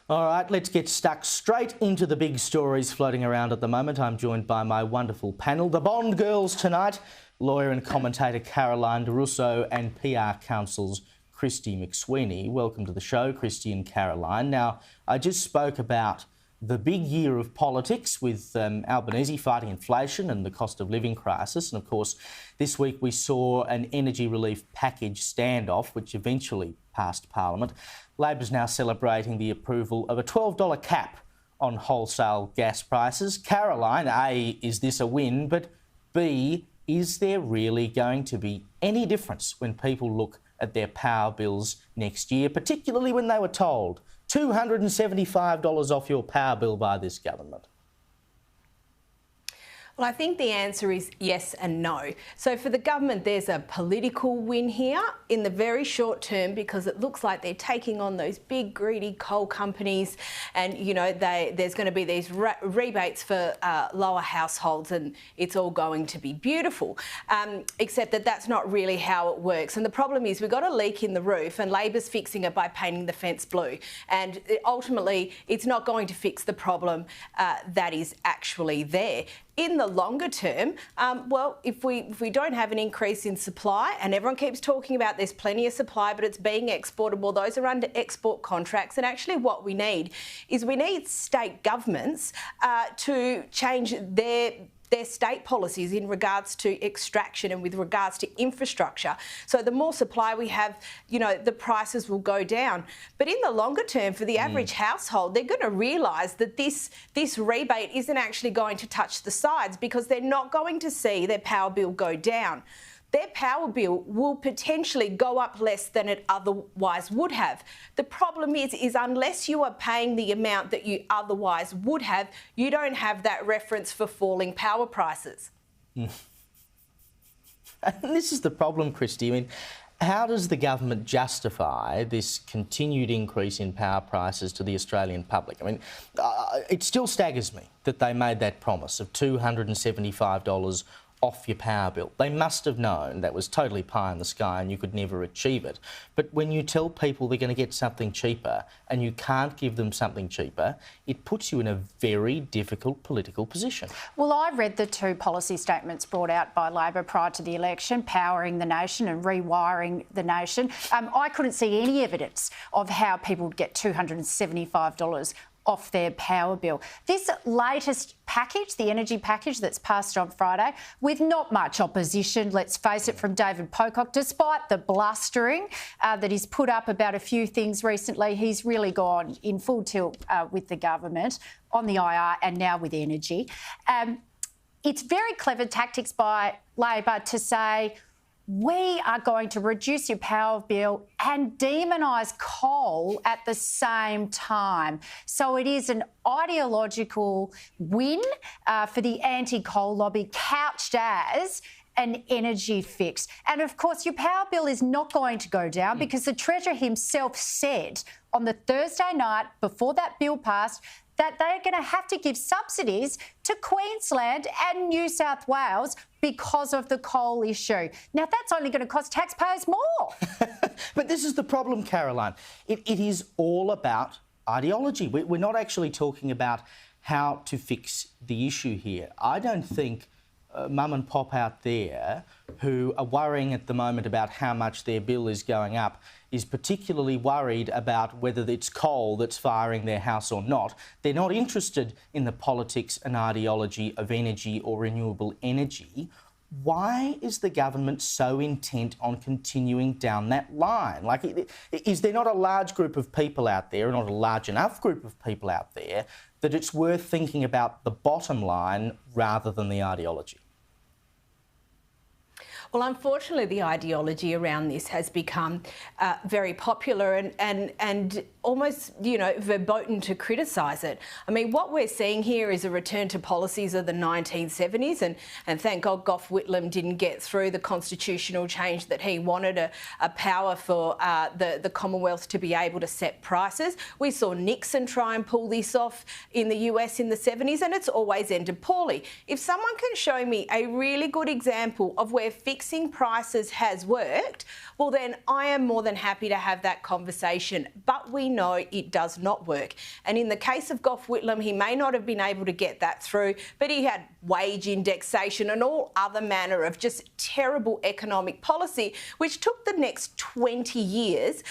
All right, let's get stuck straight into the big stories floating around at the moment. I'm joined by my wonderful panel, the Bond girls tonight, lawyer and commentator Caroline DeRusso and PR Counsel's Kristy McSweeney. Welcome to the show, Kristy and Caroline. Now, I just spoke about the big year of politics with Albanese fighting inflation and the cost of living crisis. And of course, this week we saw an energy relief package standoff, which eventually passed Parliament. Labor's now celebrating the approval of a $12 cap on wholesale gas prices. Caroline, A, is this a win? But B, is there really going to be any difference when people look at their power bills next year, particularly when they were told $275 off your power bill by this government? Well, I think the answer is yes and no. So for the government, there's a political win here in the very short term because it looks like they're taking on those big, greedy coal companies and, you know, there's going to be these rebates for lower households and it's all going to be beautiful, except that that's not really how it works. And the problem is we've got a leak in the roof and Labor's fixing it by painting the fence blue. And ultimately, it's not going to fix the problem that is actually there. In the longer term, well, if we don't have an increase in supply, and everyone keeps talking about there's plenty of supply, but it's being exported, well, those are under export contracts. And actually what we need is we need state governments to change their state policies in regards to extraction and with regards to infrastructure. So the more supply we have, you know, the prices will go down. But in the longer term, for the average household, they're going to realise that this rebate isn't actually going to touch the sides because they're not going to see their power bill go down. Their power bill will potentially go up less than it otherwise would have. The problem is unless you are paying the amount that you otherwise would have, you don't have that reference for falling power prices. And this is the problem, Kristy. I mean, how does the government justify this continued increase in power prices to the Australian public? I mean, it still staggers me that they made that promise of $275 off your power bill. They must have known that was totally pie in the sky and you could never achieve it. But when you tell people they're going to get something cheaper and you can't give them something cheaper, it puts you in a very difficult political position. Well, I read the two policy statements brought out by Labor prior to the election, powering the nation and rewiring the nation. I couldn't see any evidence of how people would get $275 off their power bill. This latest package, the energy package that's passed on Friday, with not much opposition, let's face it, from David Pocock, despite the blustering that he's put up about a few things recently, he's really gone in full tilt with the government on the IR and now with energy. It's very clever tactics by Labor to say, we are going to reduce your power bill and demonise coal at the same time. So it is an ideological win for the anti-coal lobby, couched as an energy fix. And of course, your power bill is not going to go down because the Treasurer himself said on the Thursday night before that bill passed that they're going to have to give subsidies to Queensland and New South Wales because of the coal issue. Now, that's only going to cost taxpayers more. But this is the problem, Caroline. It is all about ideology. We're not actually talking about how to fix the issue here. I don't think mum and pop out there who are worrying at the moment about how much their bill is going up is particularly worried about whether it's coal that's firing their house or not. They're not interested in the politics and ideology of energy or renewable energy. Why is the government so intent on continuing down that line? Like, is there not a large group of people out there, not a large enough group of people out there, that it's worth thinking about the bottom line rather than the ideology? Well, unfortunately, the ideology around this has become very popular and almost, you know, verboten to criticise it. I mean, what we're seeing here is a return to policies of the 1970s, and thank God Gough Whitlam didn't get through the constitutional change that he wanted, a power for the Commonwealth to be able to set prices. We saw Nixon try and pull this off in the US in the 70s, and it's always ended poorly. If someone can show me a really good example of where fixed fixing prices has worked, well then I am more than happy to have that conversation. But we know it does not work. And in the case of Gough Whitlam, he may not have been able to get that through, but he had wage indexation and all other manner of just terrible economic policy, which took the next 20 years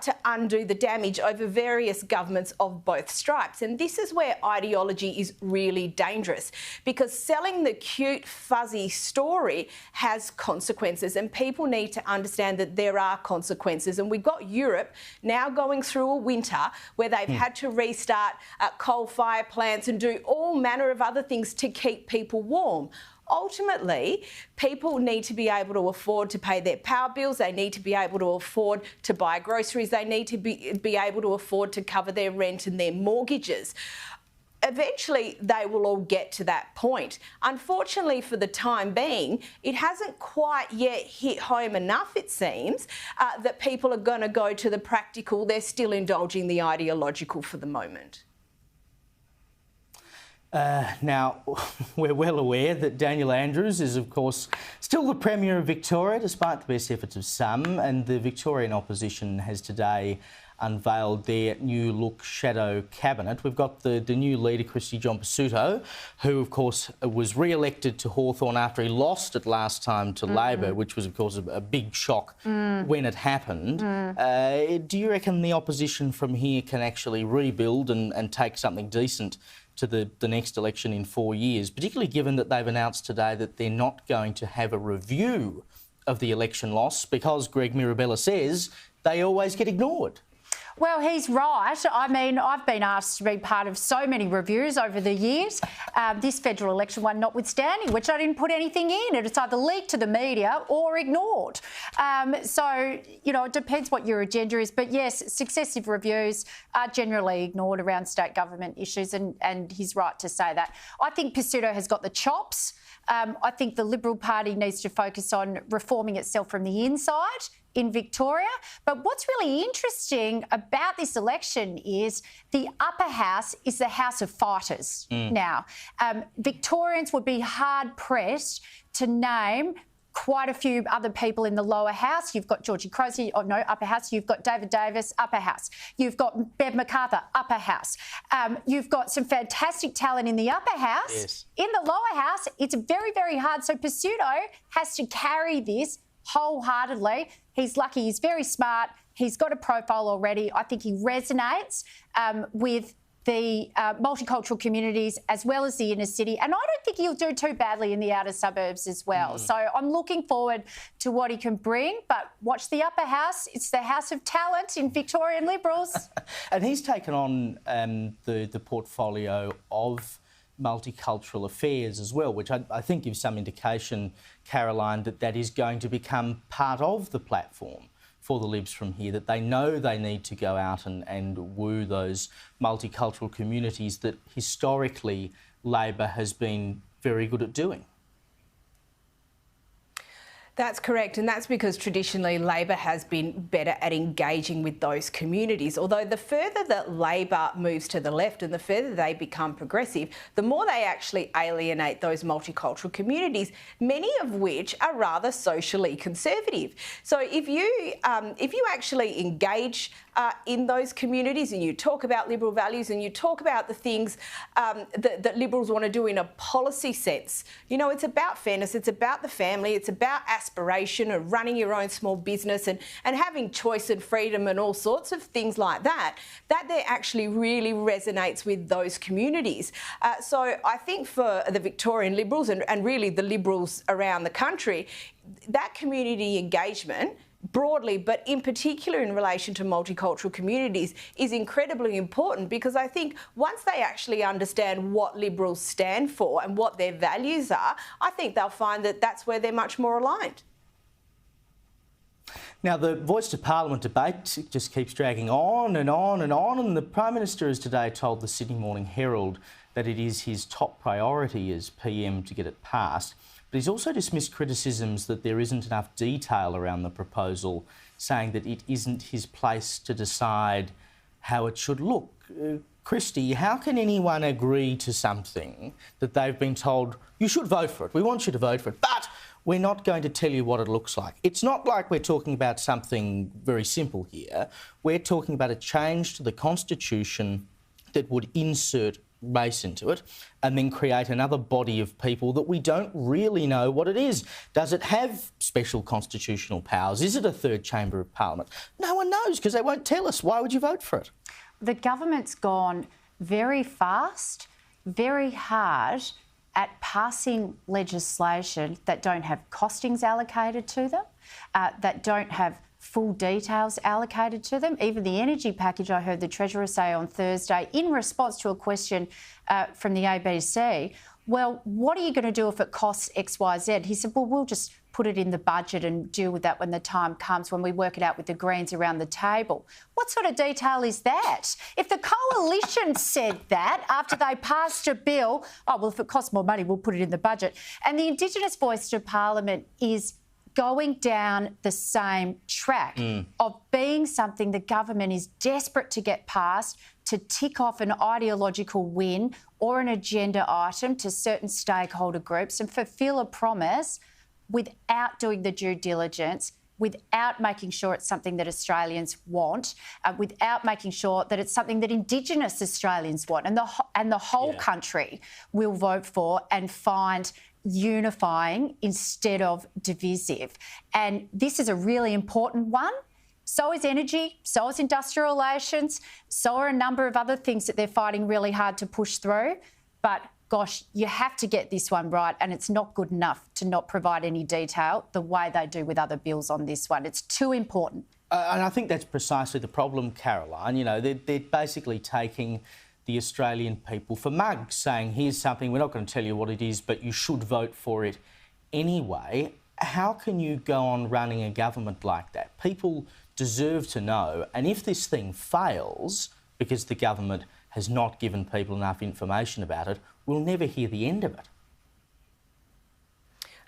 to undo the damage over various governments of both stripes. And this is where ideology is really dangerous, because selling the cute, fuzzy story has consequences, and people need to understand that there are consequences. And we've got Europe now going through a winter where they've had to restart coal-fired plants and do all manner of other things to keep people warm. Ultimately, people need to be able to afford to pay their power bills. They need to be able to afford to buy groceries. They need to be able to afford to cover their rent and their mortgages. Eventually, they will all get to that point. Unfortunately, for the time being, it hasn't quite yet hit home enough, it seems, that people are going to go to the practical. They're still indulging the ideological for the moment. Now, we're well aware that Daniel Andrews is, of course, still the Premier of Victoria, despite the best efforts of some, and the Victorian opposition has today unveiled their new look shadow cabinet. We've got the new leader, Kristy who, of course, was re-elected to Hawthorn after he lost it last time to Labor, which was, of course, a big shock when it happened. Do you reckon the opposition from here can actually rebuild and take something decent to the next election in 4 years, particularly given that they've announced today that they're not going to have a review of the election loss because Greg Mirabella says they always get ignored? Well, he's right. I mean, I've been asked to be part of so many reviews over the years, this federal election one notwithstanding, which I didn't put anything in. It's either leaked to the media or ignored. So, you know, it depends what your agenda is. But yes, successive reviews are generally ignored around state government issues, and he's right to say that. I think Pizzuto has got the chops. I think the Liberal Party needs to focus on reforming itself from the inside in Victoria. But what's really interesting about this election is the upper house is the house of fighters now. Victorians would be hard-pressed to name quite a few other people in the lower house. You've got Georgie Crozier, upper house. You've got David Davis, upper house. You've got Bev McArthur, upper house. You've got some fantastic talent in the upper house. Yes. In the lower house, it's very, very hard. So Pizzuto has to carry this wholeheartedly. He's lucky. He's very smart. He's got a profile already. I think he resonates with the multicultural communities as well as the inner city. And I don't think he'll do too badly in the outer suburbs as well. So I'm looking forward to what he can bring. But watch the upper house. It's the house of talent in Victorian Liberals. And he's taken on the portfolio of multicultural affairs as well, which I think gives some indication, Caroline, that is going to become part of the platform for the Libs from here, that they know they need to go out and woo those multicultural communities that historically Labor has been very good at doing. That's correct, and that's because traditionally Labor has been better at engaging with those communities. Although the further that Labor moves to the left and the further they become progressive, the more they actually alienate those multicultural communities, many of which are rather socially conservative. So if you actually engage in those communities and you talk about Liberal values and you talk about the things that Liberals want to do in a policy sense, you know, it's about fairness, it's about the family, it's about aspiration and running your own small business and having choice and freedom and all sorts of things like that, that there actually really resonates with those communities. So I think for the Victorian Liberals and really the Liberals around the country, that community engagement broadly, but in particular in relation to multicultural communities, is incredibly important, because I think once they actually understand what Liberals stand for and what their values are, I think they'll find that that's where they're much more aligned. Now, the Voice to Parliament debate just keeps dragging on and on and on, and the Prime Minister has today told the Sydney Morning Herald that it is his top priority as PM to get it passed. But he's also dismissed criticisms that there isn't enough detail around the proposal, saying that it isn't his place to decide how it should look. Kristy, how can anyone agree to something that they've been told, you should vote for it, we want you to vote for it, but we're not going to tell you what it looks like. It's not like we're talking about something very simple here. We're talking about a change to the Constitution that would insert race into it and then create another body of people that we don't really know what it is. Does it have special constitutional powers? Is it a third chamber of parliament? No one knows because they won't tell us. Why would you vote for it? The government's gone very fast, very hard at passing legislation that don't have costings allocated to them, that don't have full details allocated to them. Even the energy package, I heard the Treasurer say on Thursday, in response to a question from the ABC, well, what are you going to do if it costs X, Y, Z? He said, well, we'll just put it in the budget and deal with that when the time comes, when we work it out with the Greens around the table. What sort of detail is that? If the coalition said that after they passed a bill, oh, well, if it costs more money, we'll put it in the budget. And the Indigenous Voice to Parliament is going down the same track of being something the government is desperate to get passed to tick off an ideological win or an agenda item to certain stakeholder groups and fulfil a promise without doing the due diligence, without making sure it's something that Australians want, without making sure that it's something that Indigenous Australians want and the whole country will vote for and find unifying instead of divisive. And this is a really important one. So is energy, so is industrial relations, so are a number of other things that they're fighting really hard to push through. But gosh, you have to get this one right, and it's not good enough to not provide any detail the way they do with other bills on this one. It's too important. And I think that's precisely the problem, Caroline. You know, they're basically taking the Australian people for mugs, saying, here's something, we're not going to tell you what it is, but you should vote for it anyway. How can you go on running a government like that? People deserve to know. And if this thing fails because the government has not given people enough information about it, we'll never hear the end of it.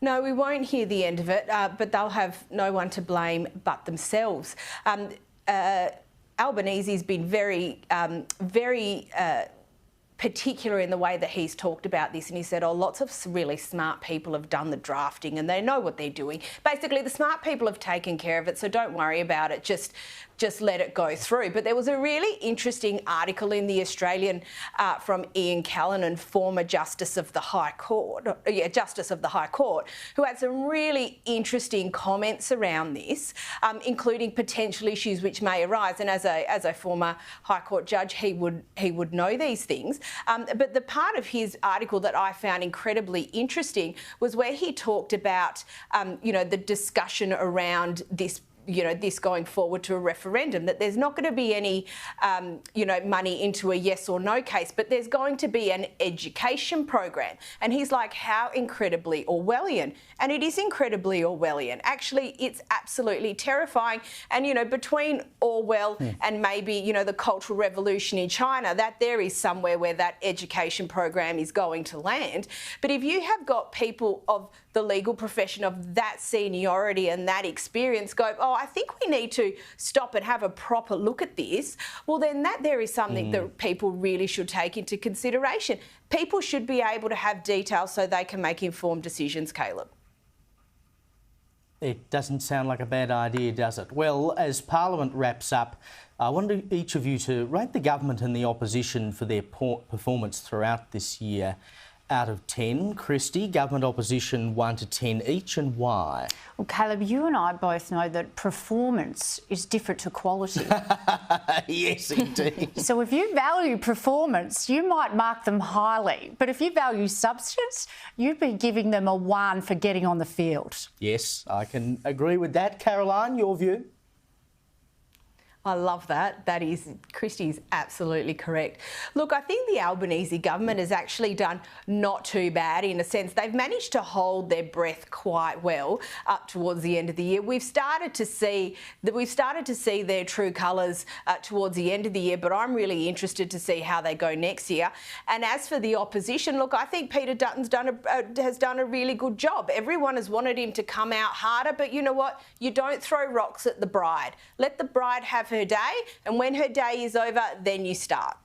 No, we won't hear the end of it, but they'll have no one to blame but themselves. Albanese's been very particular in the way that he's talked about this, and he said, oh, lots of really smart people have done the drafting and they know what they're doing. Basically, the smart people have taken care of it, so don't worry about it, just let it go through. But there was a really interesting article in The Australian from Ian Callanan, former Justice of the High Court, who had some really interesting comments around this, including potential issues which may arise. And as a former High Court judge, he would know these things. But the part of his article that I found incredibly interesting was where he talked about, the discussion around this going forward to a referendum, that there's not going to be any, money into a yes or no case, but there's going to be an education program. And he's like, how incredibly Orwellian. And it is incredibly Orwellian. Actually, it's absolutely terrifying. And, between Orwell and maybe, the Cultural Revolution in China, that there is somewhere where that education program is going to land. But if you have got people of the legal profession of that seniority and that experience go, oh, I think we need to stop and have a proper look at this, well, then there is something that people really should take into consideration. People should be able to have details so they can make informed decisions, Caleb. It doesn't sound like a bad idea, does it? Well, as Parliament wraps up, I want each of you to rate the government and the opposition for their performance throughout this year out of 10. Kristy, government opposition 1 to 10 each, and why? Well, Caleb, you and I both know that performance is different to quality. Yes, indeed. So if you value performance, you might mark them highly. But if you value substance, you'd be giving them a 1 for getting on the field. Yes, I can agree with that. Caroline, your view? I love that. Kristy's absolutely correct. Look, I think the Albanese government has actually done not too bad in a sense. They've managed to hold their breath quite well up towards the end of the year. We've started to see their true colours towards the end of the year, but I'm really interested to see how they go next year. And as for the opposition, look, I think Peter Dutton's has done a really good job. Everyone has wanted him to come out harder, but you know what? You don't throw rocks at the bride. Let the bride have her day, and when her day is over, then you start.